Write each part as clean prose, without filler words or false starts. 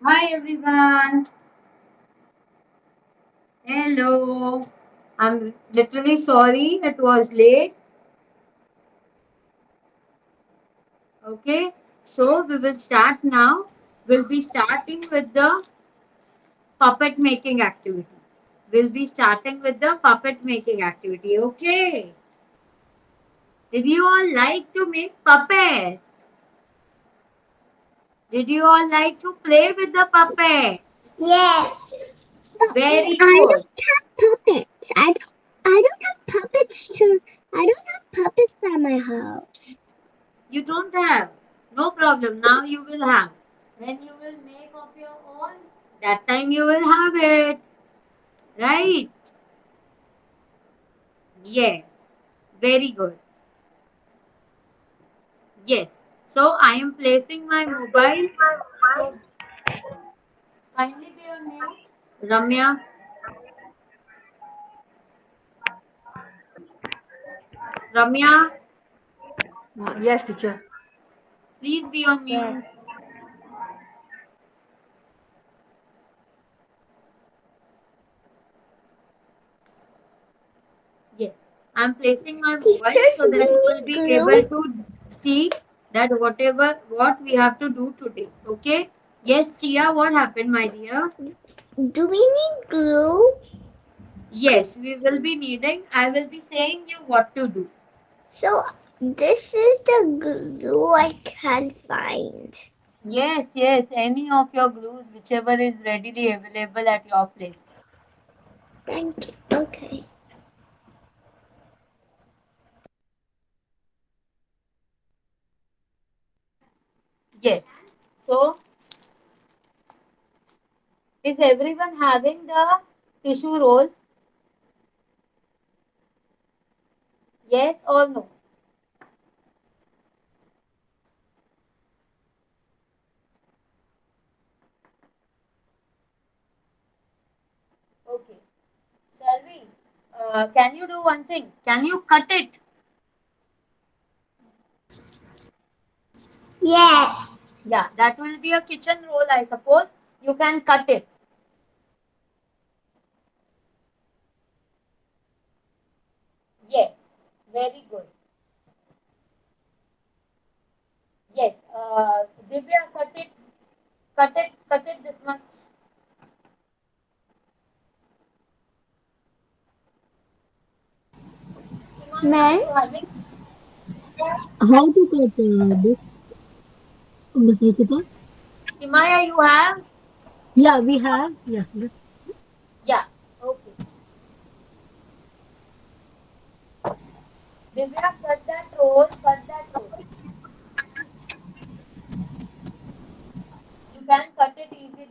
Hi everyone. Hello. I'm literally sorry it was late. Okay. So we will start now. We'll be starting with the puppet making activity. We'll be starting with the puppet making activity. Okay. Did you all like to make puppets? Did you all like to play with the puppet? Yes. Very I good. don't have puppets. I don't have puppets to. I don't have puppets at my house. You don't have. No problem. Now you will have. When you will make of your own, that time you will have it. Right? Yes. Very good. Yes. So I am placing my mobile. So kindly be on mute. Ramya, Ramya, Yes, teacher. please be on Yes. mute. Yes. I am placing my mobile Teacher, so do that you will we be need able glue? to see that what we have to do today. Okay? Yes, Tia, what happened, my dear? Do we need glue? Yes, we will be needing. I will be saying you what to do. So this is the glue I can find. Yes, yes, any of your glues, whichever is readily available at your place. Thank you. Okay. Yes. So, is everyone having the tissue roll? Yes or no? Okay. Shall we? Can you do one thing? Can you cut it? Yes. Yeah, that will be a kitchen roll, I suppose. You can cut it. Yes. Very good. Yes. Divya, cut it. Cut it. Cut it this much. Himaya, are Man, you having? How to cut this, Miss Ruchita? Himaya, you have? Yeah, we have. Yeah. Yeah. Okay. Divya, cut that roll. Cut that roll. You can cut it easily.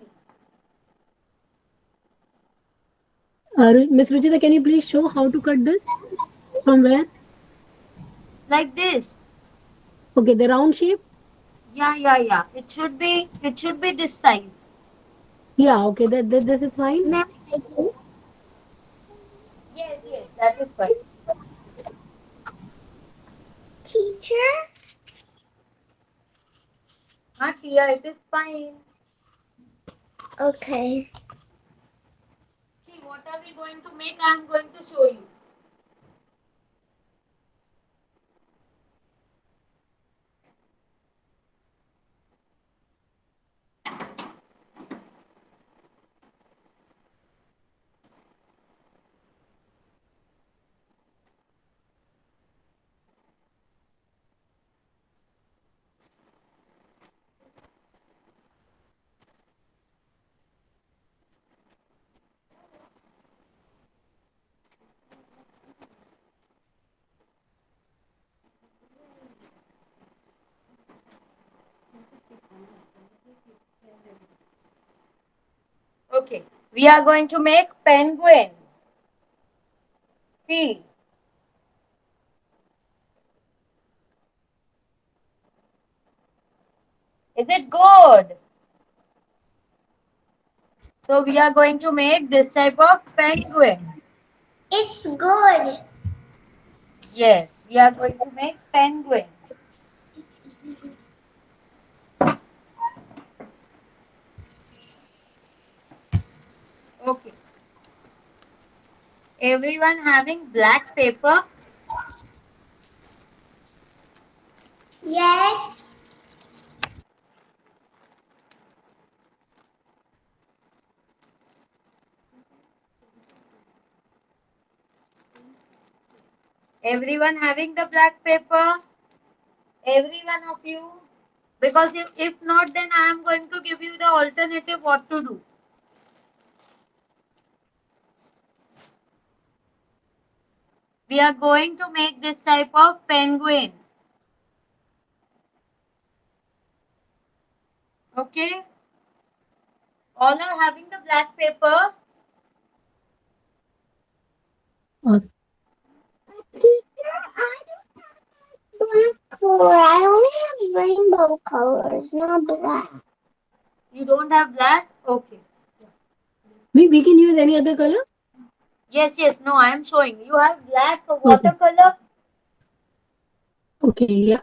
Miss Ruchita, can you please show how to cut this? From where? Like this. Okay, the round shape. Yeah, yeah, yeah. It should be this size. Yeah. Okay, that this is fine. man, Yes, yes, that is fine. teacher. Not here, it is fine. Okay. See, what are we going to make? I am going to show you. Okay, we are going to make penguin. See, is it good? So we are going to make this type of penguin. It's good. Yes, we are going to make penguin. Okay. Everyone having black paper? Yes. Everyone having the black paper? Every one of you? Because if not, then I am going to give you the alternative what to do. We are going to make this type of penguin. Okay? All are having the black paper. Or Teacher, I don't have black color. I only have rainbow colors, not black. You don't have black? Okay. we can use any other color? Yes, yes. No, I am showing. You have black Okay. watercolor. Okay. Yeah.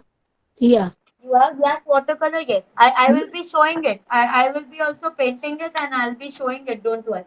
Yeah. You have black watercolor. Yes. I will be showing it. I will be also painting it and I'll be showing it. Don't worry.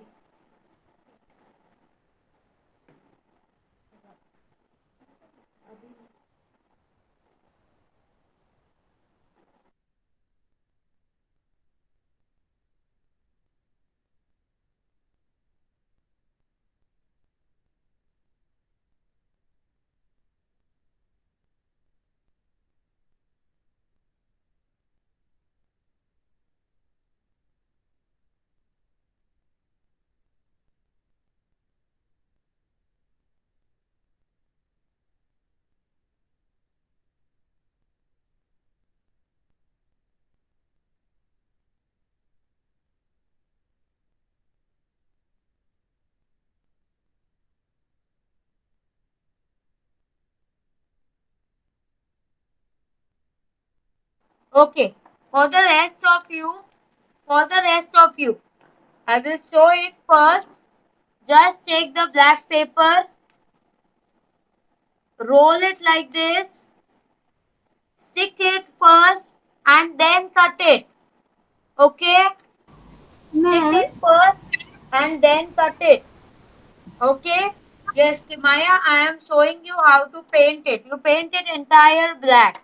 Okay. For the rest of you, I will show it first. Just take the black paper, roll it like this, stick it first and then cut it. Okay? Stick Ma'am, it first and then cut it. Okay? Yes, Timaya, I am showing you how to paint it. You paint it entire black.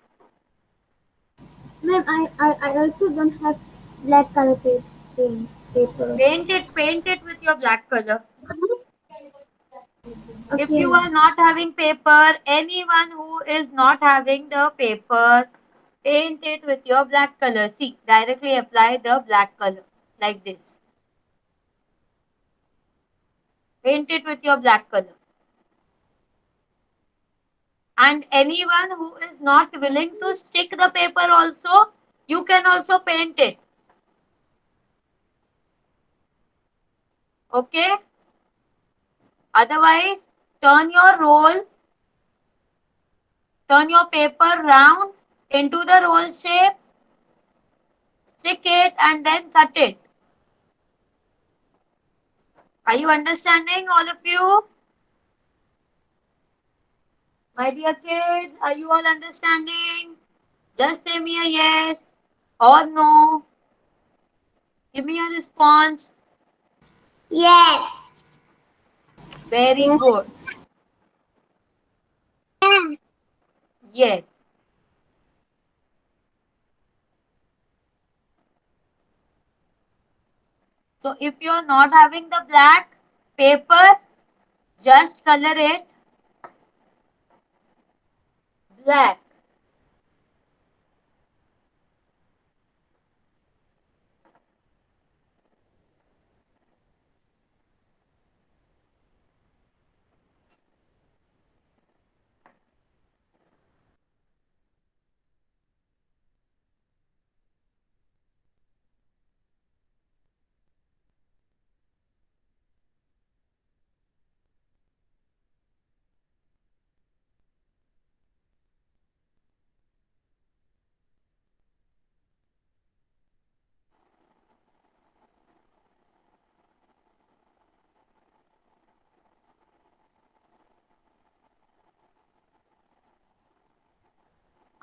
ma'am, I also don't have black color paper. Paint it with your black color. If Okay, you ma'am. are not having paper, anyone who is not having the paper, paint it with your black color. See, directly apply the black color like this. Paint it with your black color. And anyone who is not willing to stick the paper also, you can also paint it. Okay? Otherwise, turn your roll, turn your paper round into the roll shape, stick it and then cut it. Are you understanding, all of you? My dear kids, are you all understanding? Just say me a yes or no. Give me a response. Yes. Very Yes. good. Yes. So if you are not having the black paper, just color it black.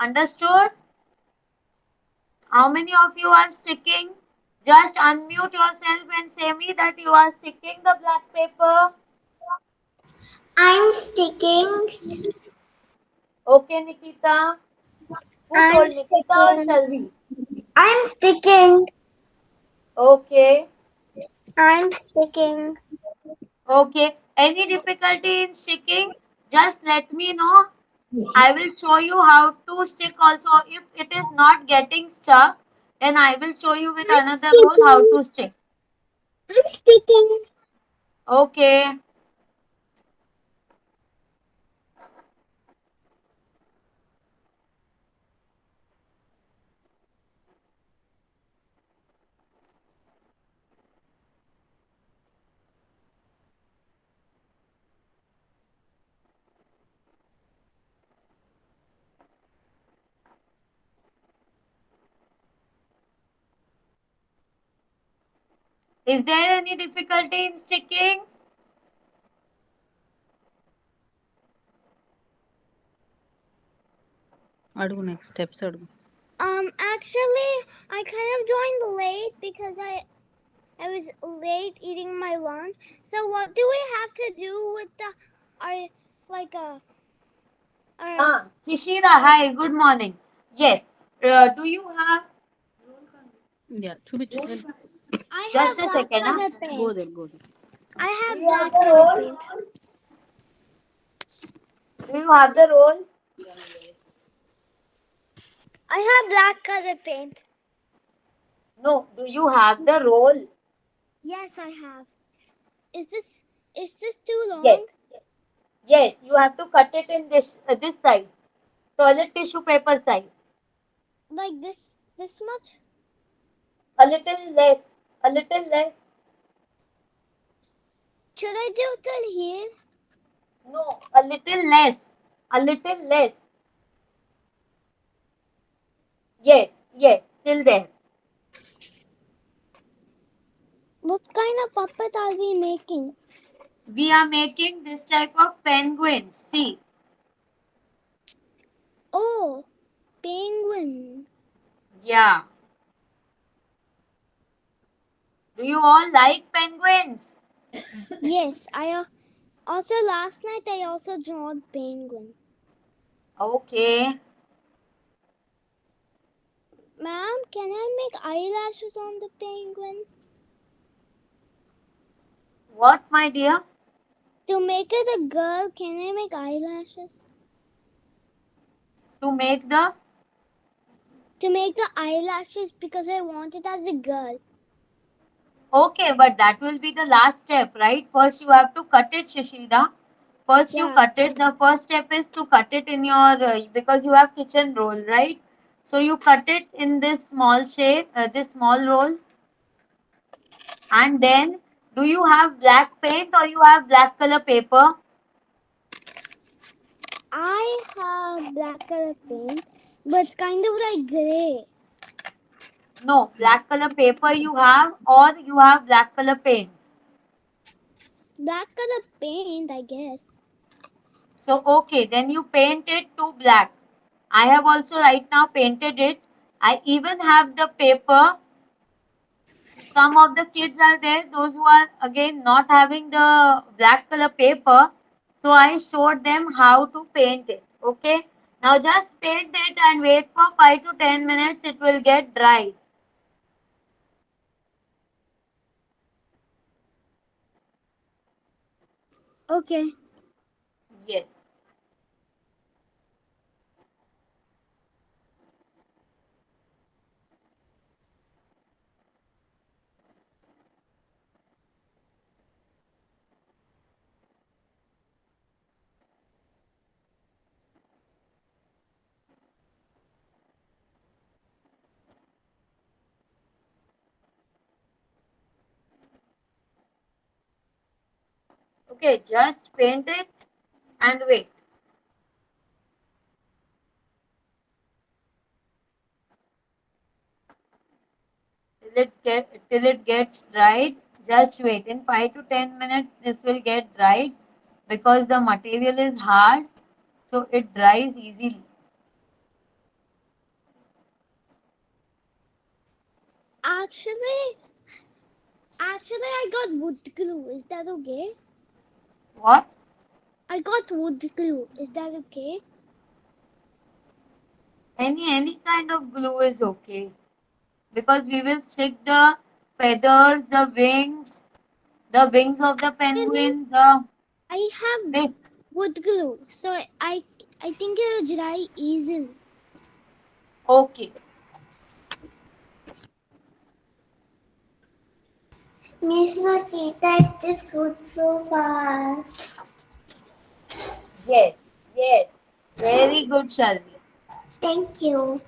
Understood? How many of you are sticking? Just unmute yourself and say me that you are sticking the black paper. I'm sticking. Okay, Nikita. Who I'm told, Nikita or sticking. Shalvi? I'm sticking. Okay. I'm sticking. Okay. Any difficulty in sticking? Just let me know. I will show you how to stick also. If it is not getting stuck, then I will show you with I'm another roll how sticking. to stick. I'm sticking. Okay. Is there any difficulty in sticking? అడుగు next steps అడుగు. Actually, I kind of joined late because I was late eating my lunch. So what do we have to do with the our like our Kishira, hi, good morning. Yes. Do you have యా చూపించు. I just have a black second? color గో paint. There go there. I have black color paint. Do you have the roll? I have black color paint. No. Do you have the roll? Yes, I have. Is this too long? Yes. Yes. You have to cut it in this size. Toilet tissue paper size. Like this much? A little less. A little less. Should I do it till here? No. A little less. A little less. Yes. Yes. Till there. What kind of puppet are we making? We are making this type of penguins. See. Oh, penguin. Yeah. Do you all like penguins? Yes, also last night I also drawn penguin. Okay. Ma'am, can I make eyelashes on the penguin? What, my dear? To make it a girl, can I make eyelashes? To make the To make the eyelashes because I want it as a girl. okay, but that will be the last step, right? First, you have to cut it, Shishida. First, you Yeah. cut it. The first step is to cut it in your because you have kitchen roll, right? So you cut it in this small shape, this small roll, and then do you have black paint or you have black color paper? I have black color paint, but it's kind of like gray. No, black color paper you have, or you have black color paint. Black color paint, I guess. So okay, then you paint it to black. I have also right now painted it. I even have the paper. Some of the kids are there, those who are again not having the black color paper. So I showed them how to paint it. Okay. Now just paint it and wait for 5 to 10 minutes. It will get dry. Okay. Yes. Okay, just paint it and wait. Till it gets dried. Just wait. In 5 to 10 minutes, this will get dried because the material is hard, so it dries easily. Actually, I got wood glue. Is that okay? What? I got wood glue. Is that okay? Any kind of glue is okay because we will stick the feathers, the wings of the penguin, the I have this. wood glue, so I think it'll dry easily. Okay. Miss Lakita, is this good so far? Yes. Yes. Very good, Shalvi. Thank you.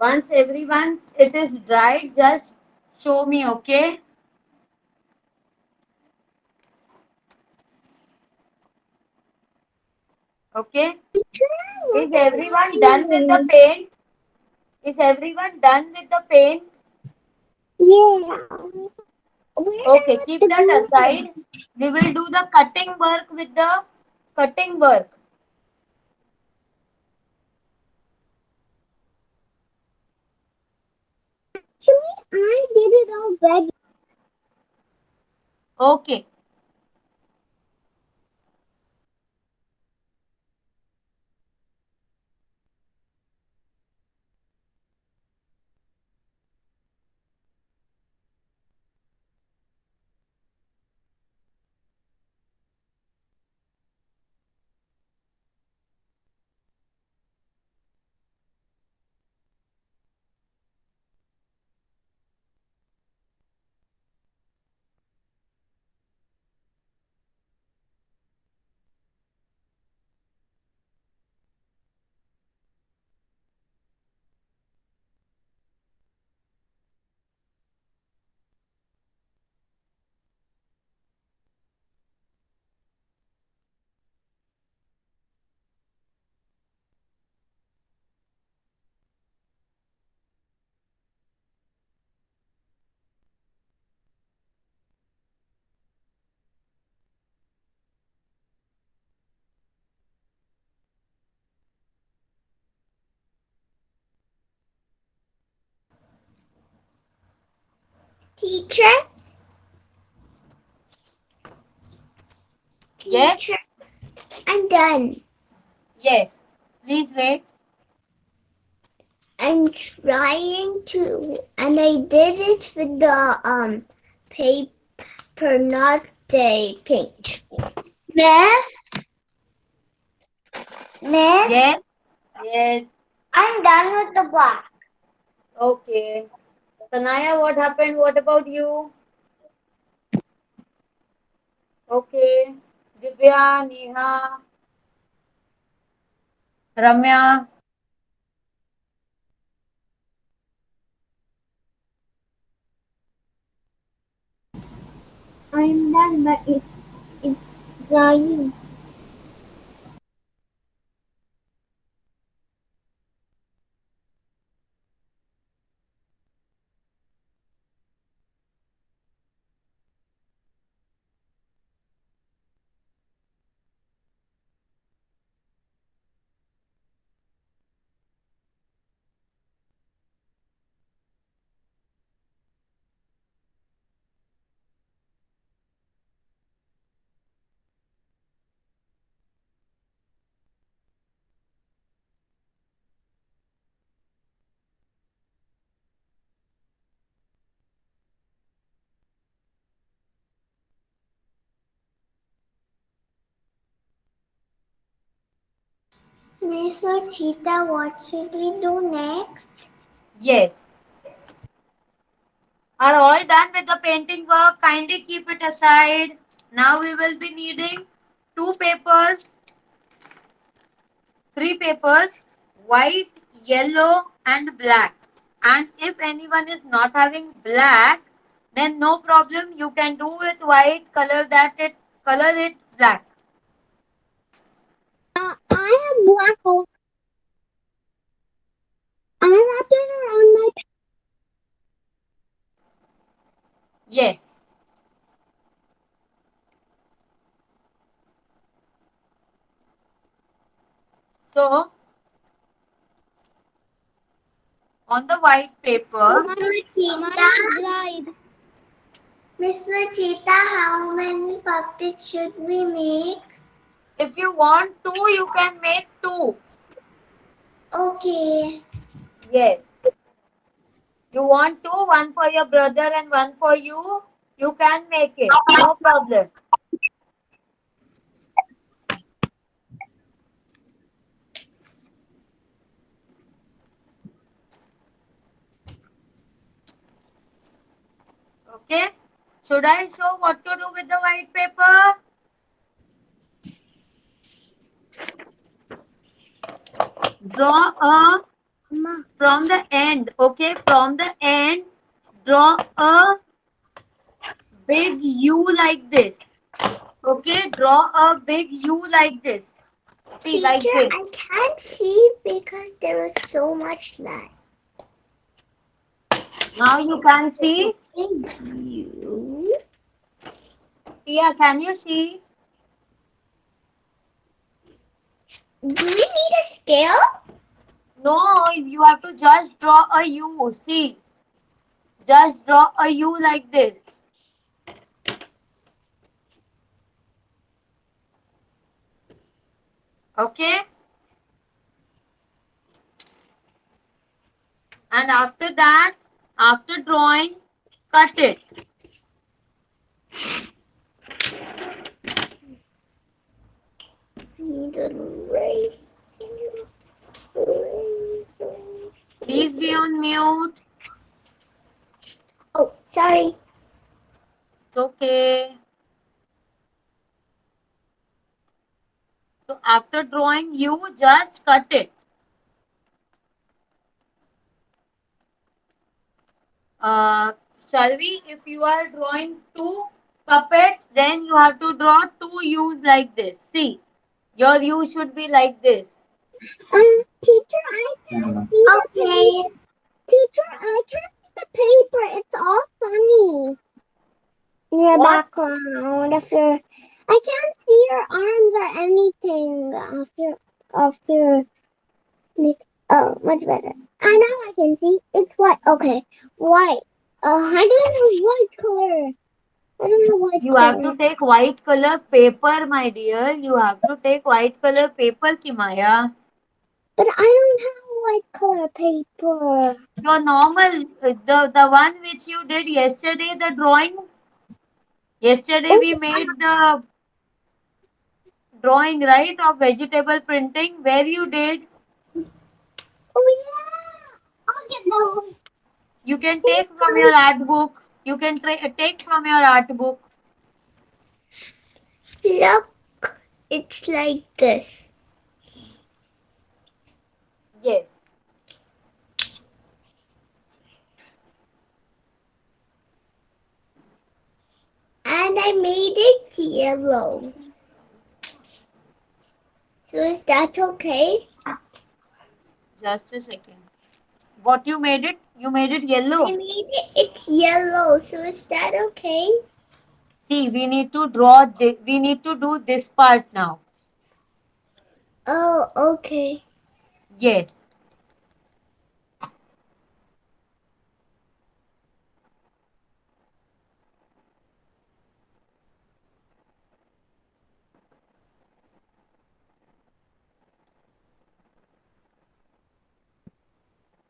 Once everyone it is dry, just show me, okay? Okay. Is everyone done with the paint? Is everyone done with the paint? Yeah. Okay, keep that aside. We will do the cutting work with the cutting work. I did it already. Okay. Teacher? Yes? Teacher? I'm done. Yes. Please wait. I'm trying to, and I did it with the paper, not the paint. Miss? Miss? Yes. Yes. I'm done with the black. Okay. Sanaya, what happened? What about you? Okay. Divya, Neha, Ramya. I'm done, but it's drying. Mr. Cheetah, what should we do next? Yes. Are all done with the painting work? Kindly keep it aside. Now we will be needing 2 papers, 3 papers, white, yellow and black. And if anyone is not having black, then no problem. You can do with white, color it black. I have black hole. I wrapped it around my. Yes. So on the white paper, Mr. Cheetah, how many puppets should we make? if you want 2, you can make 2. Okay. Yes. You want 2, one for your brother and one for you, you can make it. No problem. Okay. Should I show what to do with the white paper? Draw a from the end. Okay. From the end, draw a big U like this. Okay. Draw a big U like this. See, like this. I can't see because there is so much light. Now you can see. You? Yeah, can you see? Do we need a scale? No, you have to just draw a U. See, just draw a U like this. Okay. And after that, after drawing, cut it. Need a razor. Please be on mute. Oh, sorry. It's okay. So after drawing, you just cut it. Shall we? If you are drawing 2 puppets, then you have to draw 2 U's like this. See, your U should be like this. Teacher, I can't see the paper. Teacher, I can't see the paper. It's all funny. Your What? background, if you're, I can't see your arms or anything of your, like, oh, much better. I know I can see. It's white. Okay, white. I don't know what color. I don't know what You color. have to take white color paper, my dear. You have to take white color paper, Kimaya. But I don't have white color paper. Your normal, the one which you did yesterday, the drawing. Yesterday we made the drawing, right, of vegetable printing, where you did. Oh yeah, I'll get those. You can take from your art book. You can take from your art book. Look, it's like this. Yes. And I made it yellow. So is that okay? Just a second. What you made it? You made it I yellow. made it, it's yellow. So is that okay? See, we need to draw. We need to do this part now. Oh, okay. Yes.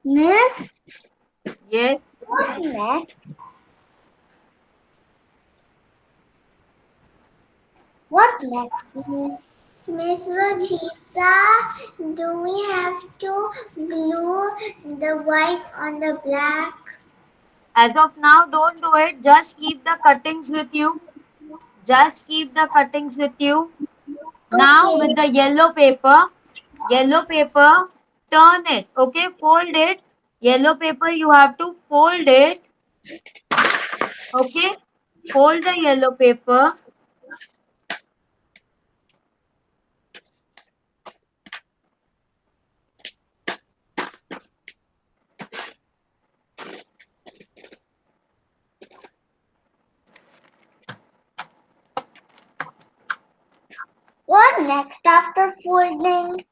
Miss? Yes. What next? What next, Miss? Miss Rachita, do we have to glue the white on the black? As of now, don't do it. Just keep the cuttings with you. Just keep the cuttings with you. Now Okay. with the yellow paper, turn it. Okay, fold it. Yellow paper, you have to fold it. Okay, fold the yellow paper. What next after folding?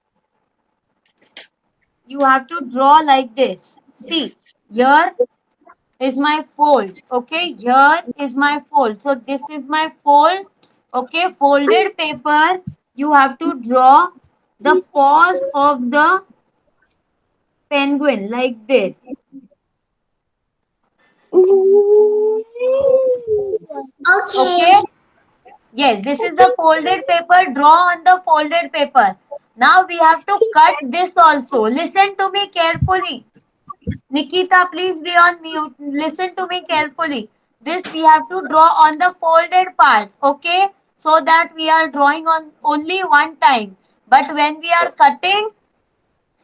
You have to draw like this. See, here is my fold. Okay, here is my fold. So this is my fold. Okay, folded paper. You have to draw the paws of the penguin like this. Okay. Okay. Yes, this is the folded paper. Draw on the folded paper. Now we have to cut this also. Listen to me carefully. Nikita, please be on mute. Listen to me carefully. This we have to draw on the folded part. Okay. So that we are drawing on only one time. But when we are cutting,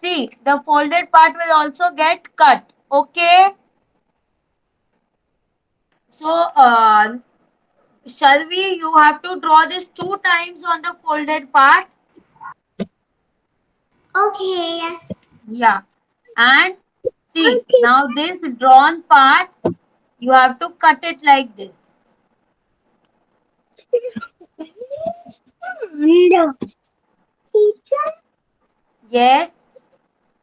see, the folded part will also get cut. Okay. So, shall we? You have to draw this 2 times on the folded part. Okay. Yeah. And see, now this drawn part, you have to cut it like this. No. Teacher, Yes.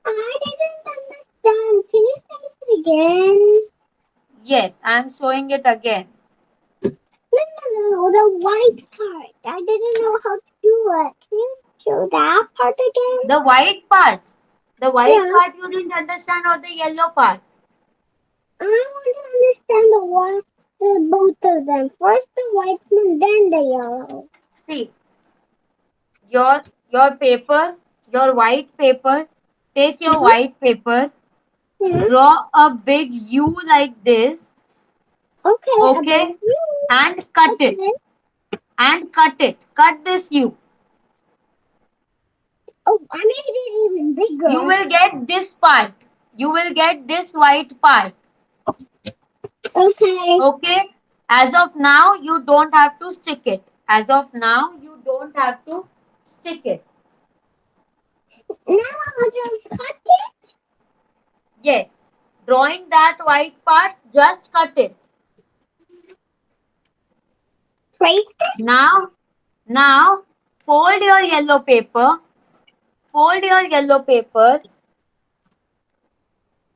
I didn't understand. Can you say it again? Yes, I am showing it again. No, the white part. I didn't know how to do it. Can you show that part again? The white part. The white Yeah. part you didn't understand or the yellow part? I want to understand the one, both of them. First the white one, then the yellow. See, your paper, your white paper, take your Mm-hmm. white paper, Yeah. draw a big U like this, Okay, a okay, big U. and cut it. Okay. And cut it. Cut this U. Oh, I made it even You bigger. will get this part. You will get this white part. Okay. Okay. As of now, you don't have to stick it. As of now, you don't have to stick it. Now I'll just cut it. Yes. Drawing that white part, just cut it. Trace Now, fold your yellow paper. Fold your yellow paper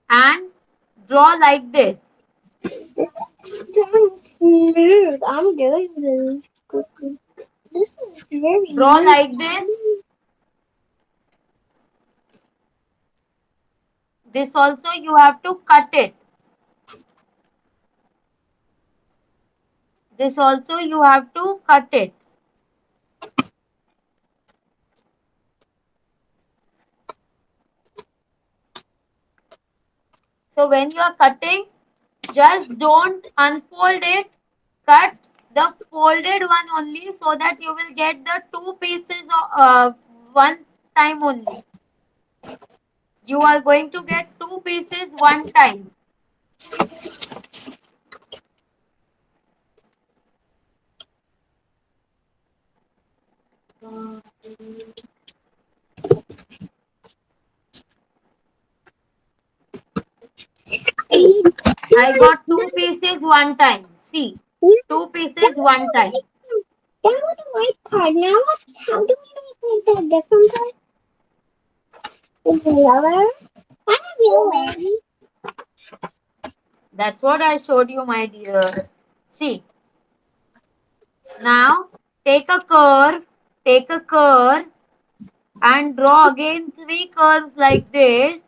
and draw like this. it. Smooth. I'm doing this. This is very Draw nice. like this. This also you have to cut it. This also you have to cut it. So when you are cutting, just don't unfold it. Cut the folded one only so that you will get the 2 pieces one time only. You are going to get 2 pieces one time. See, I got 2 pieces one time. See, Yeah, 2 pieces one time. that was the white part. Now how do we make the different part? Is the yellow? I have yellow. That's what I showed you, my dear. See, now take a curve and draw again 3 curves like this.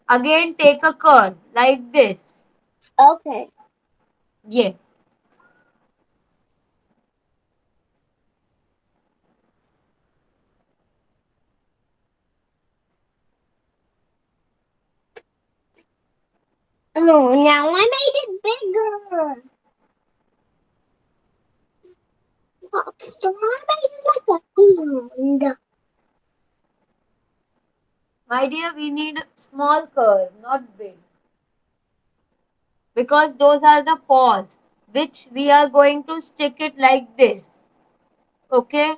Again take a curve like this. Okay. Yes. Oh, now I made it bigger. So I made it like a hand. My dear, we need small curve, not big. Because those are the paws, which we are going to stick it like this. Okay?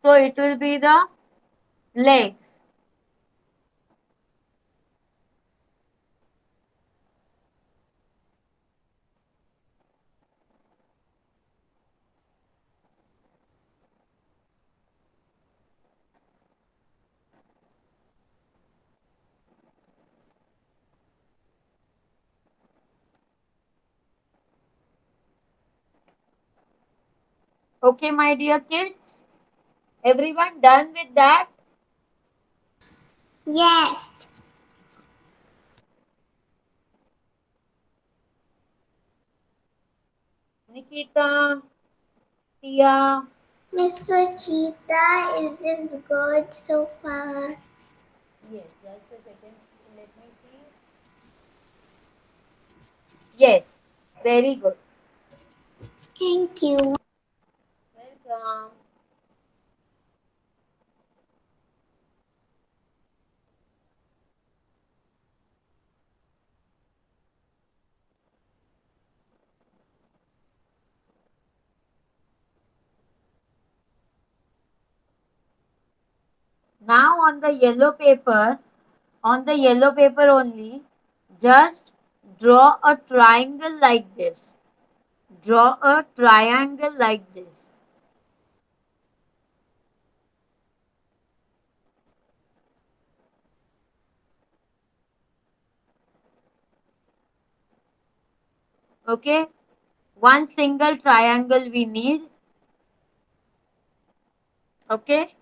So it will be the legs. Okay, my dear kids? Everyone done with that? Yes. Nikita, Tia. Mr. Cheetah, is this good so far? Yes, just a second. Let me see. Yes, very good. Thank you. Welcome. Now on the yellow paper only, just draw a triangle like this. Draw a triangle like this. Okay? One single triangle we need. Okay?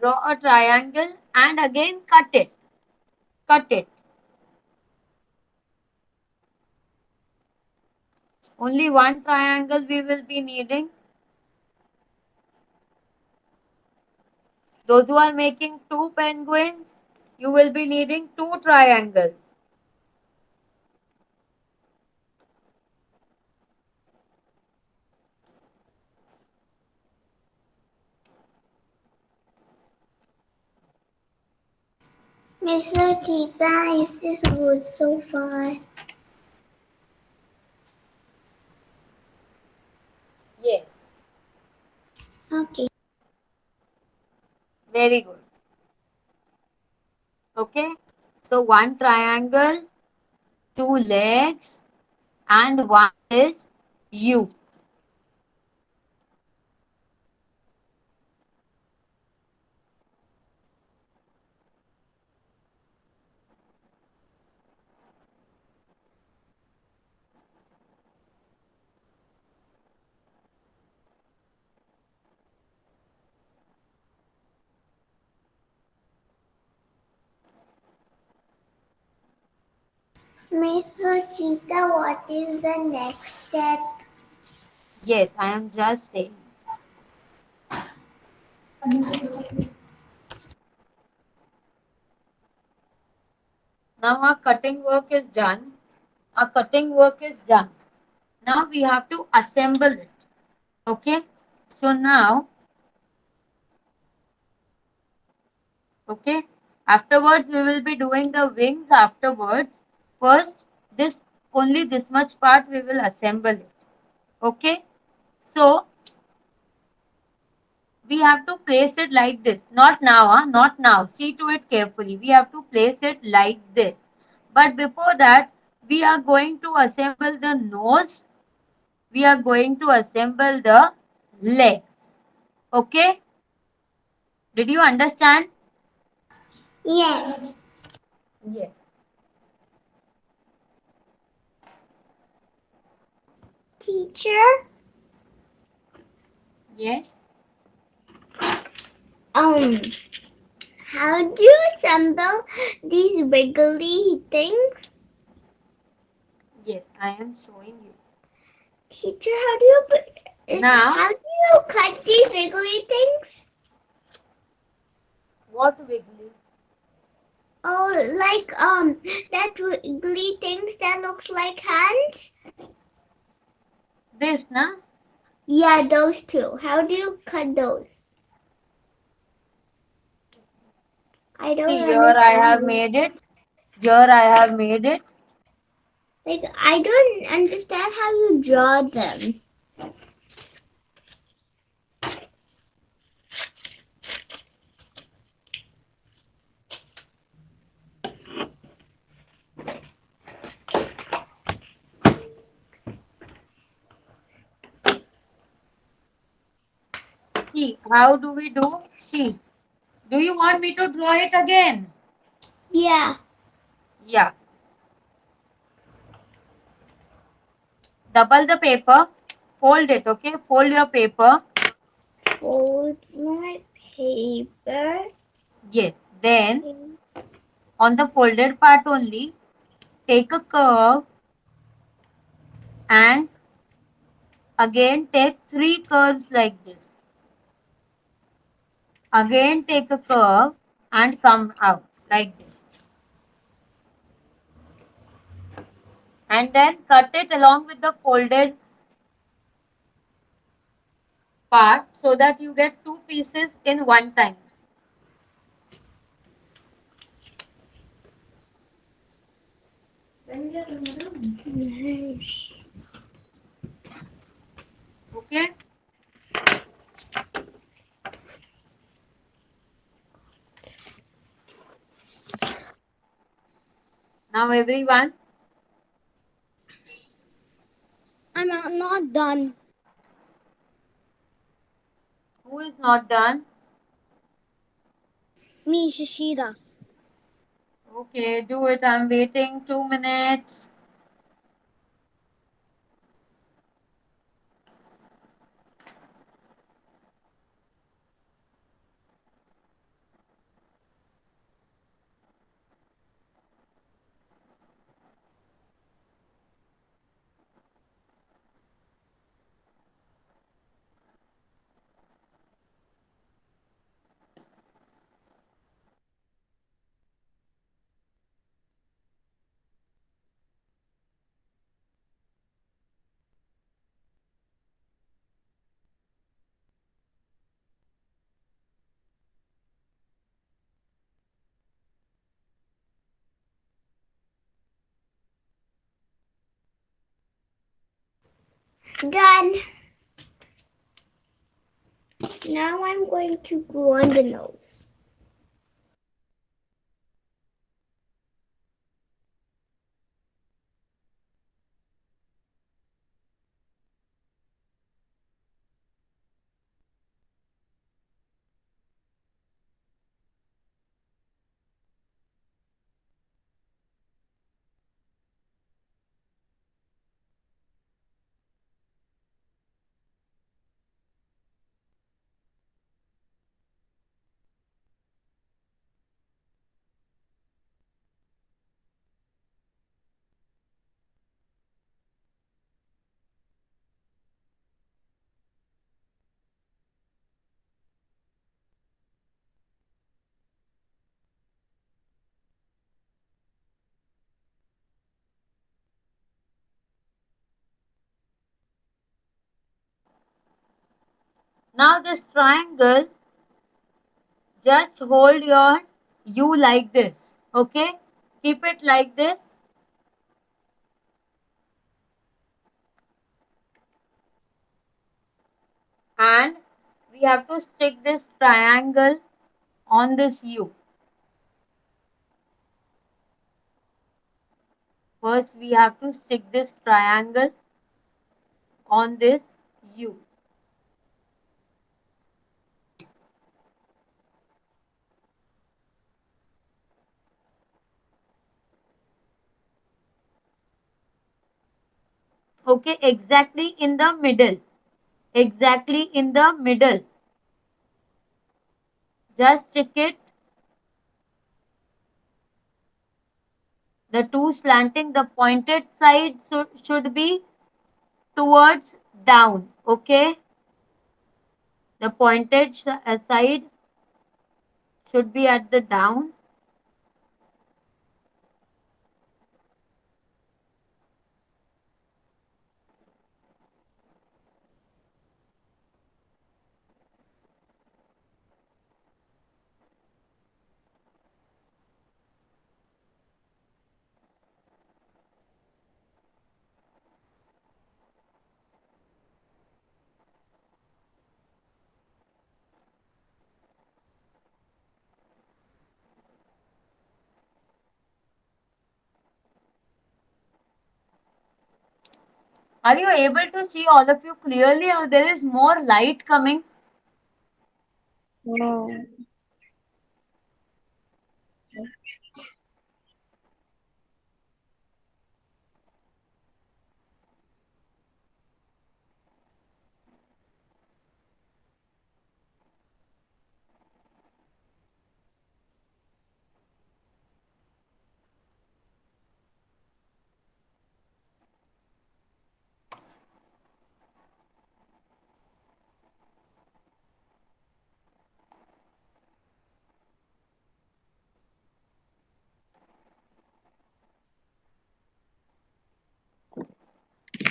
Draw a triangle and again cut it. Cut it. Only one triangle we will be needing. Those who are making two penguins, you will be needing two triangles. Mr. Cheetah, is this good so far? Yes. Okay. Very good. Okay. So one triangle, two legs, and one is you. Mr. Cheetah, what is the next step? Yes, I am just saying. Now our cutting work is done. Our cutting work is done. Now we have to assemble it. Okay. So now, okay. Afterwards, we will be doing the wings afterwards. First, only this much part we will assemble it. Okay. So we have to place it like this. Not now, not now. See to it carefully. We have to place it like this. But before that, we are going to assemble the nose. We are going to assemble the legs. Okay? Did you understand? Yes. Yes. Teacher, Yes. how do you assemble these wiggly things? Yes, I am showing you. Teacher, how do you Now, how do you cut these wiggly things? what wiggly? Oh, like that wiggly things that looks like hands? This, na? Yeah, those two. How do you cut those? I don't See, here I have understand. made it. Here I have made it. Like, I don't understand how you draw them. See, how do we do? See, do you want me to draw it again? Yeah. Yeah. Double the paper. Fold it, okay? Fold your paper. Fold my paper. Yes. Then, on the folded part only, take a curve and again take 3 curves like this. Again take a curve and come out like this. And then cut it along with the folded part so that you get 2 pieces in one time. Nice. Okay? Now everyone, I'm not done. who is not done? Me, Shishida. Okay, do it. I'm waiting 2 minutes. Done. Now I'm going to glue on the nose. Now this triangle, just hold your U like this. Okay? Keep it like this. And we have to stick this triangle on this U. First, we have to stick this triangle on this U. Okay, exactly in the middle. Exactly in the middle. Just stick it. The two slanting, the pointed side should be towards down. Okay. The pointed side should be at the down. Are you able to see all of you clearly, or there is more light coming? No.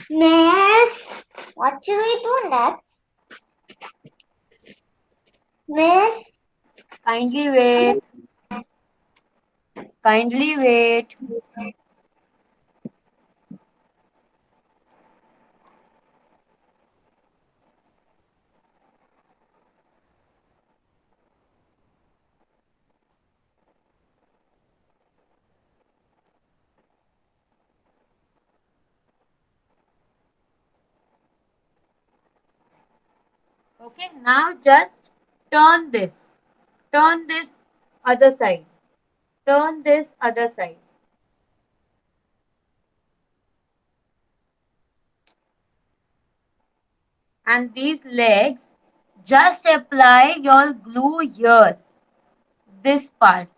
Miss, what should we do next? Miss? Kindly wait. Kindly wait. Okay, now just turn this. Turn this other side. Turn this other side. And these legs, just apply your glue here. This part.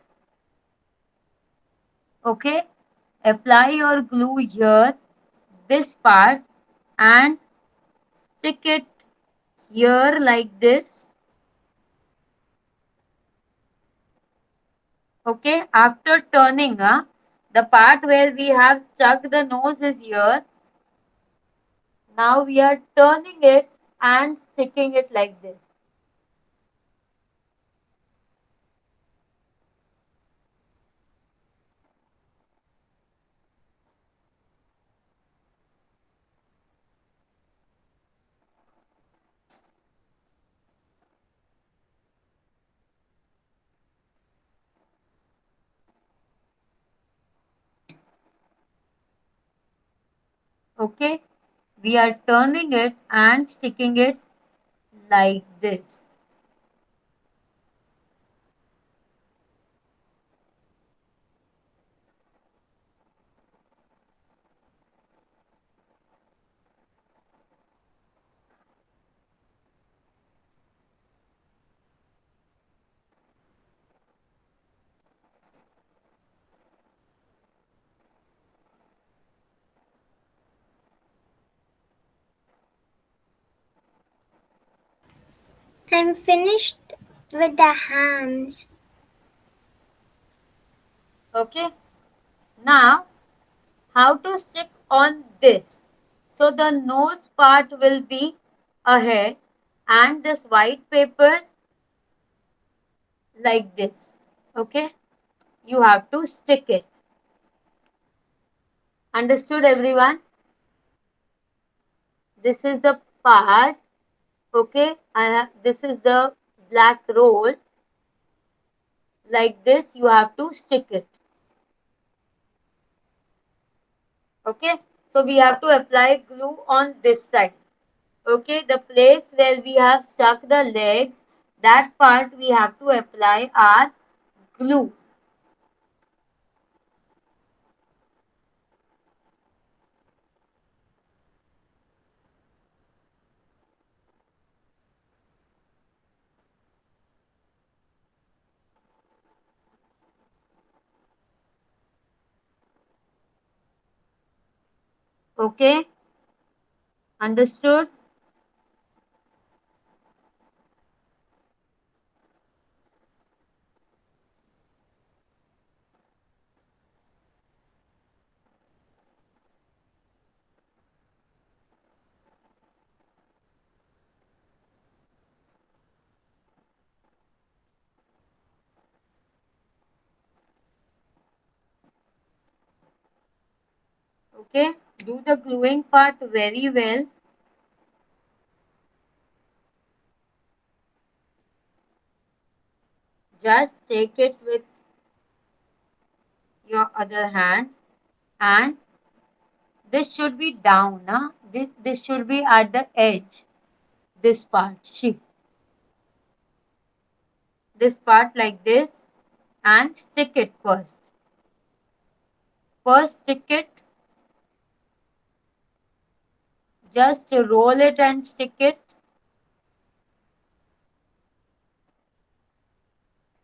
Okay? Apply your glue here. This part. And stick it here like this. Okay, after turning, the part where we have stuck the nose is here. Now we are turning it and sticking it like this. Okay, we are turning it and sticking it like this. I'm finished with the hands. Okay, now how to stick on this. So the nose part will be ahead and this white paper like this. Okay, you have to stick it. Understood, everyone? This is the part. Okay, this is the black roll. Like this, you have to stick it. Okay, so we have to apply glue on this side. Okay, the place where we have stuck the legs, that part we have to apply our glue. Okay, understood? Okay, do the gluing part very well. Just take it with your other hand and This should be down, huh? This should be at the edge. This part, see. This part like this, and stick it first. First stick it. Just roll it and stick it.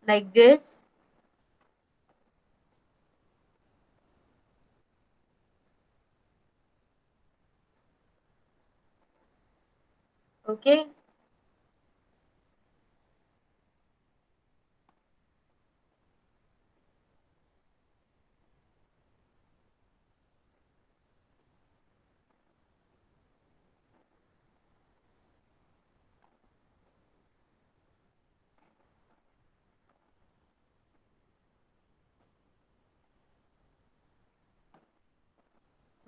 Like this. Okay.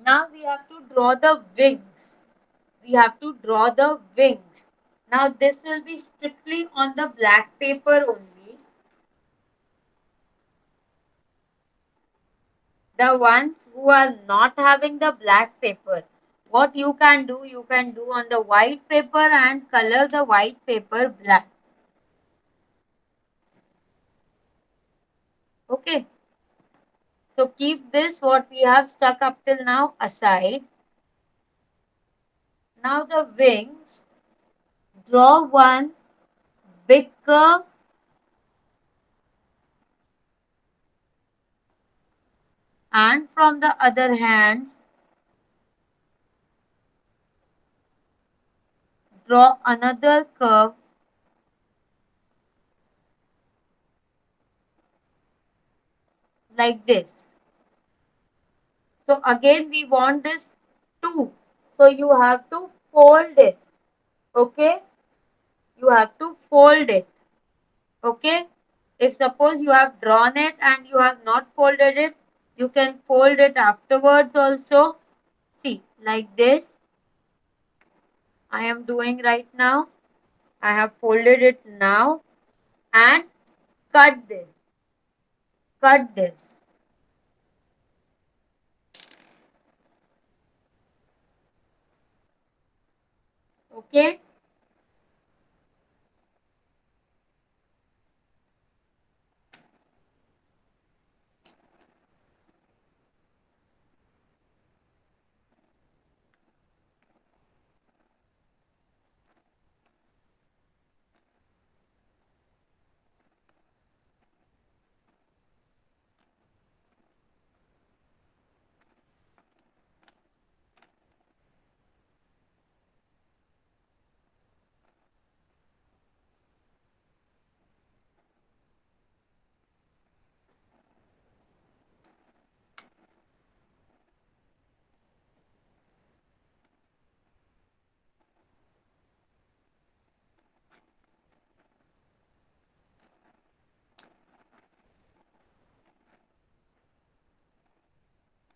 Now we have to draw the wings. We have to draw the wings. Now this will be strictly on the black paper only. The ones who are not having the black paper, what you can do on the white paper and color the white paper black. Okay. So keep this what we have stuck up till now aside. Now the wings, draw one big curve and from the other hand draw another curve like this. So again we want this 2. So you have to fold it. Okay? You have to fold it. Okay? If suppose you have drawn it and you have not folded it, you can fold it afterwards also. See, like this. I am doing right now. I have folded it now and cut this. Cut this. Okay?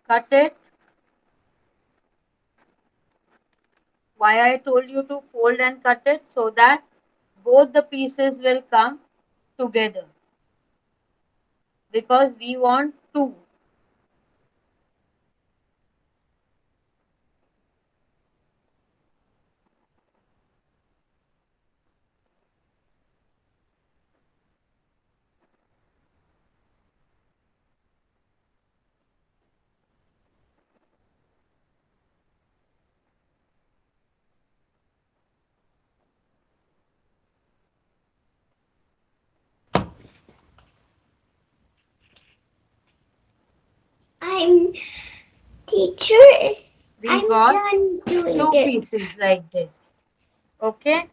Cut it. Why I told you to fold and cut it? So that both the pieces will come together. Because we want 2. I'm teacher is We I'm got done doing 2 it. pieces like this. Okay?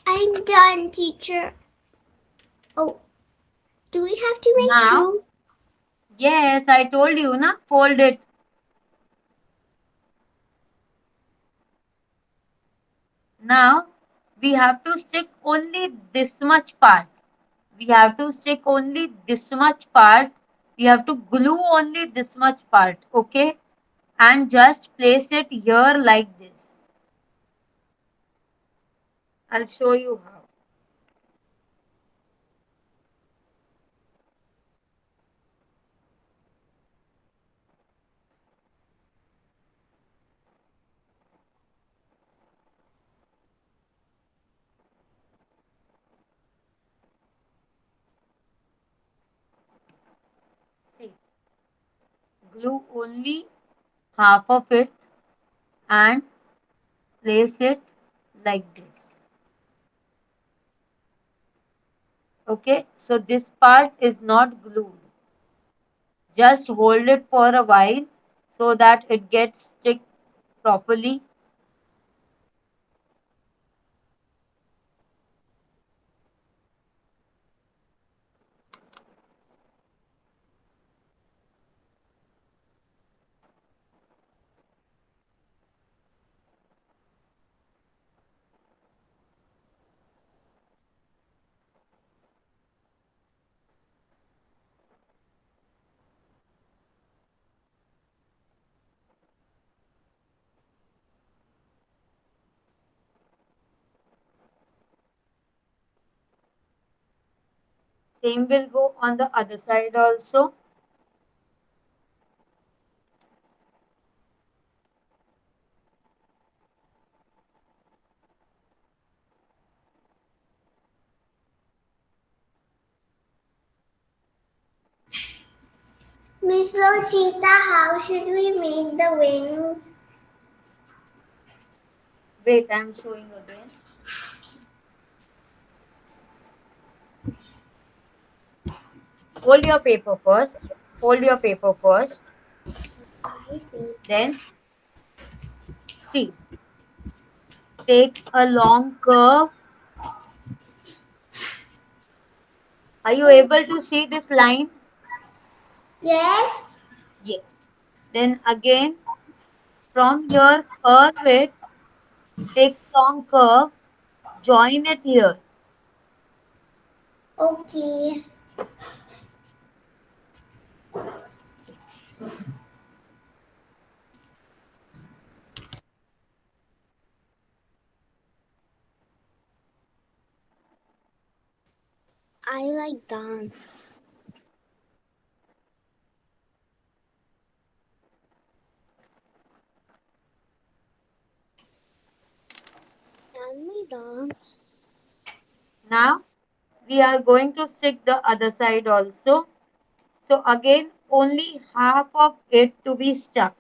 I'm done, teacher. Oh, do we have to make Now, 2? yes, I told you, na? Fold it. Now, we have to stick only this much part. We have to stick only this much part. We have to glue only this much part. Okay? And just place it here like this. I'll show you how. glue only half of it and place it like this. Okay, so this part is not glued. Just hold it for a while so that it gets stick properly. Same will go on the other side also. Miss Rochita, how should we make the wings? Wait, I am showing again. Hold your paper first. Hold your paper first. Then see. Take a long curve. Are you able to see this line? Yes. Yes. Then again, from here, curve it. Take long curve. Join it here. Okay. I like dance. Can we dance? Now we are going to stick the other side also. So again, only half of it to be stuck.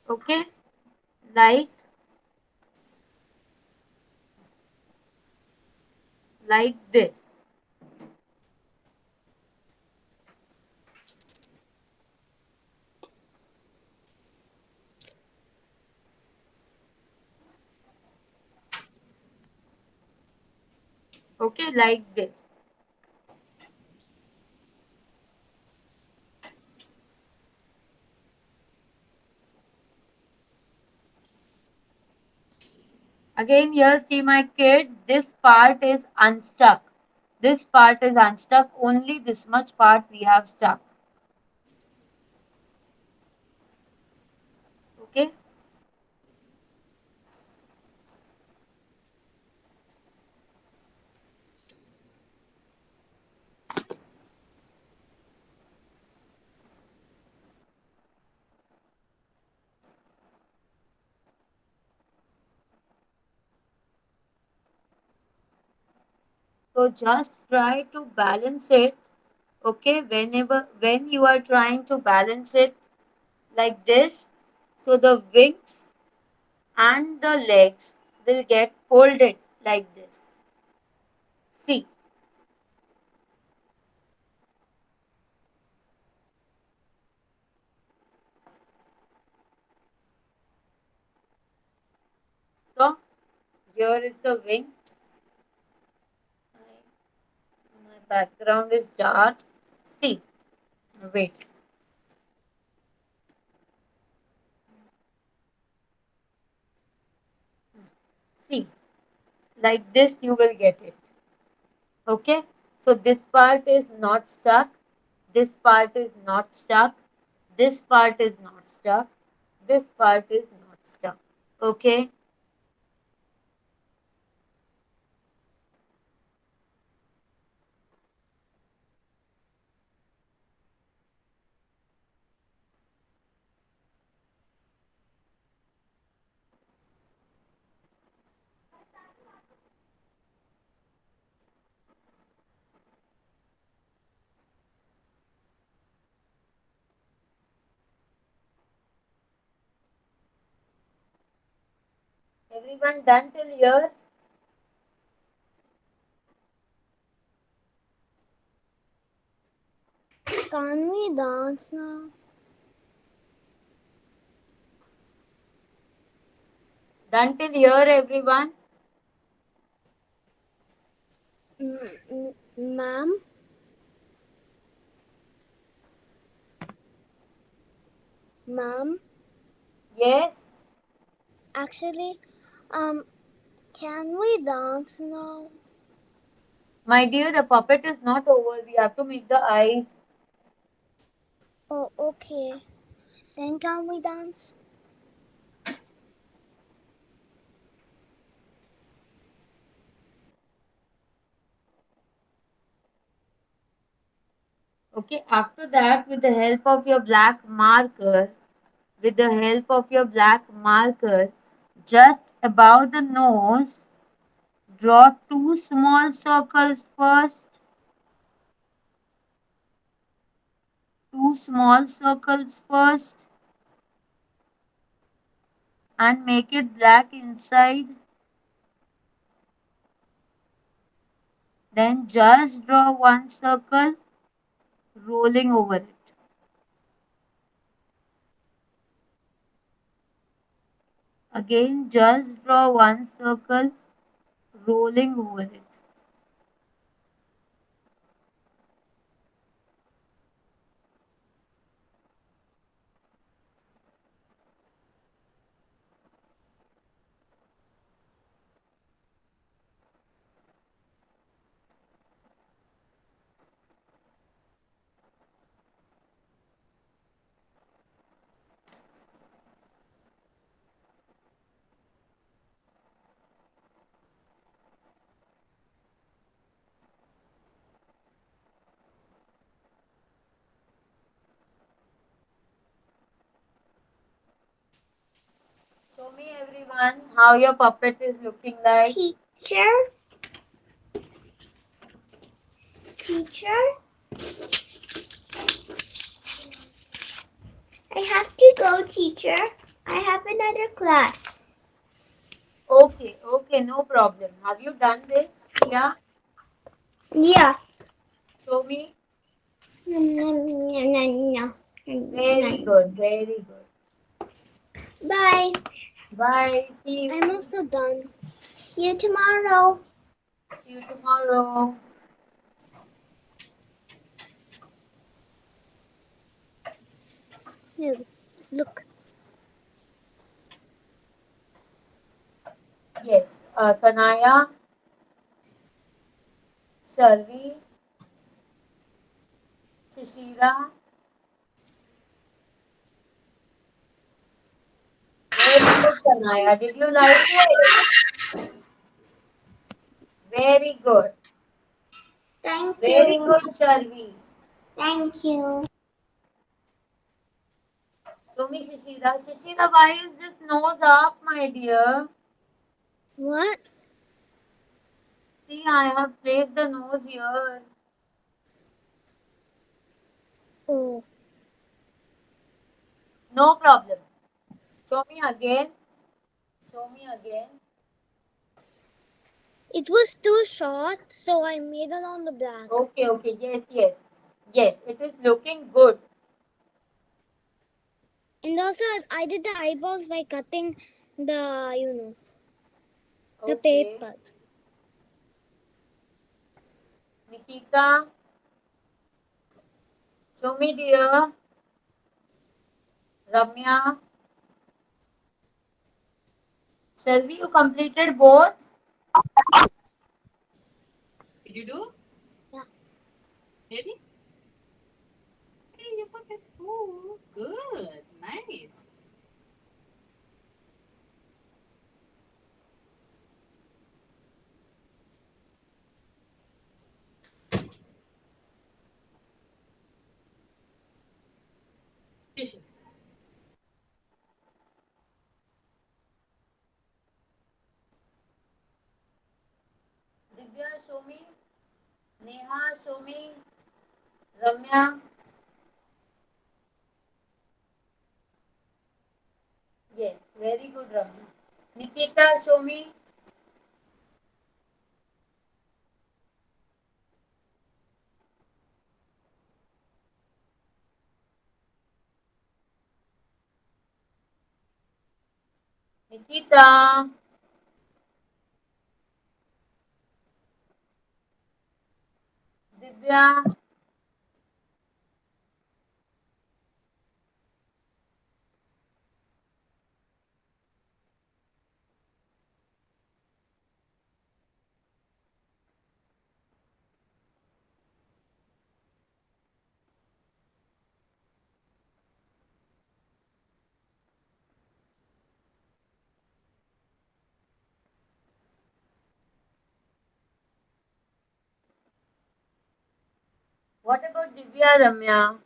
Okay, like this. Okay, like this. Again, here see my kids, this part is unstuck. This part is unstuck, only this much part we have stuck. Okay. So just try to balance it. Okay, when you are trying to balance it like this, so the wings and the legs will get folded like this. See, so here is the wing. My background is dark. See, wait. See, like this you will get it. Okay, so this part is not stuck. This part is not stuck. This part is not stuck. This part is not stuck. Okay. Everyone done till here? Can we dance now? Done till here, everyone? Ma'am? Ma'am? Yes? Actually, can we dance now? My dear, the puppet is not over. We have to make the eyes. Oh, okay. Then can we dance? Okay, after that, with the help of your black marker, just above the nose, draw two small circles first. And make it black inside. Then just draw one circle rolling over it. Again, just draw one circle rolling over it. Show me everyone how your puppet is looking like. Teacher? Teacher? I have to go, teacher. I have another class. Okay, no problem. Have you done this? Yeah. Yeah. Show me. No. Very good, very good. Bye. Bye. See you. I'm also done. See you tomorrow. See you tomorrow. Here, look. Yes. Kanaya, Sharvi, Shishira. Very good, Kanaya. Did you like it? Very good. Thank Very you. good, Sharvi. Thank you. Show me Shishira. Shishira, why is this nose up, my dear? What? See, I have placed the nose here. Oh. No problem. Show me again. Show me again. It was too short, so I made it on the black. Okay. Yes, it is looking good. And also, I did the eyeballs by cutting the, the Okay. paper. Nikita, show me, dear. Ramya. Shelby, you completed both? Did you do? Yeah. Ready? Hey, you put it. Oh, good. Nice. Tissue. Divya, show me. Neha, show me. Ramya. Yes, very good, Ramya. Nikita, show me. Nikita, Divya, what about Divya, Ramya?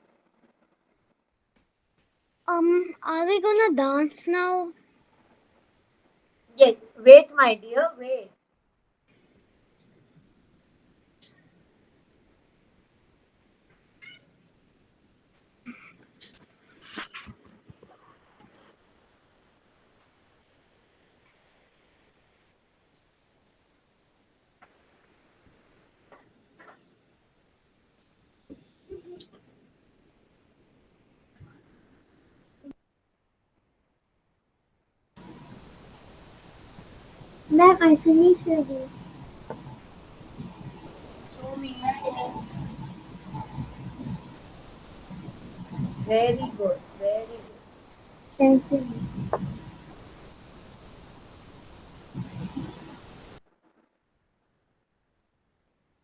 Are we gonna dance now? Yes, wait, my dear, wait. Ma'am, I finished already. Show me. Very good, very good. Thank you.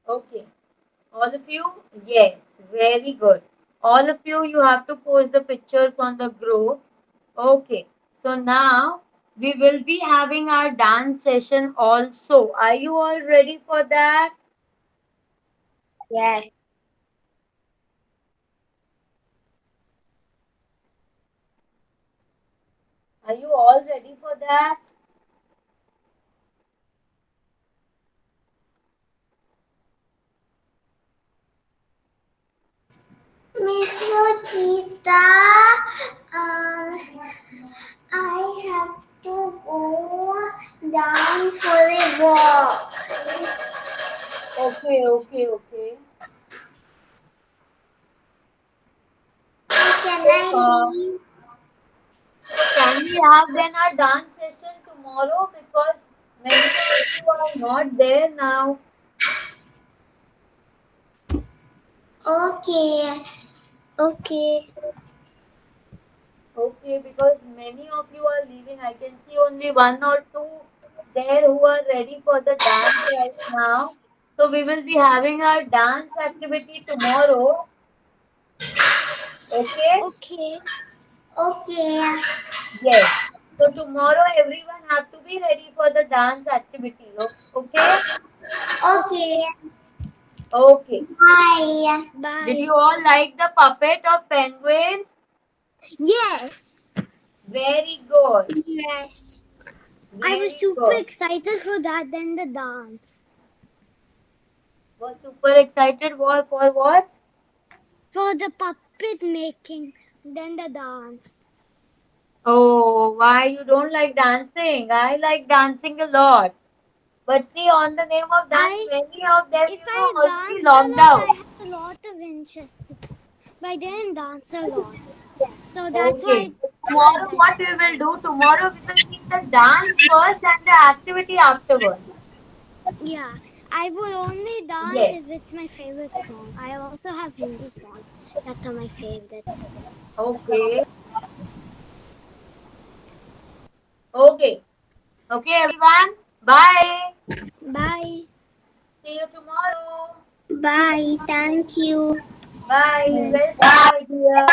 Okay, all of you? Yes, very good. All of you, you have to post the pictures on the group. Okay, so now we will be having our dance session also. Are you all ready for that? Yes. Are you all ready for that? Miss Rosita, I have to go down for a walk. Okay, okay, okay. Can So, I leave? so can we have then our dance session tomorrow because many of you are not there now. Okay. Okay. Okay, because many of you are leaving. I can see only one or two there who are ready for the dance right now. So we will be having our dance activity tomorrow. Okay? Okay. Okay. Yes. So tomorrow everyone have to be ready for the dance activity. Okay? Okay. Okay. Bye. Did Bye. you all like the puppet of penguin? Yes. Very good. Yes. I was Very super good. excited for that than the dance. Was super excited for what? For the puppet making than the dance. Oh, why you don't like dancing? I like dancing a lot. But see, on the name of dance, I many of them, if you know, I already danced a logged lot, out. I had a lot of interest. But I didn't dance a lot. So that's why Okay. I said Tomorrow, I what we will do? Tomorrow, we will keep the dance first and the activity afterwards. yeah. I will only dance Yes. if it's my favorite song. I also have Hindi songs that are my favorite. Okay. Okay. Okay, everyone. Bye. Bye. See you tomorrow. Bye. Thank you. Bye. Welcome, my dear.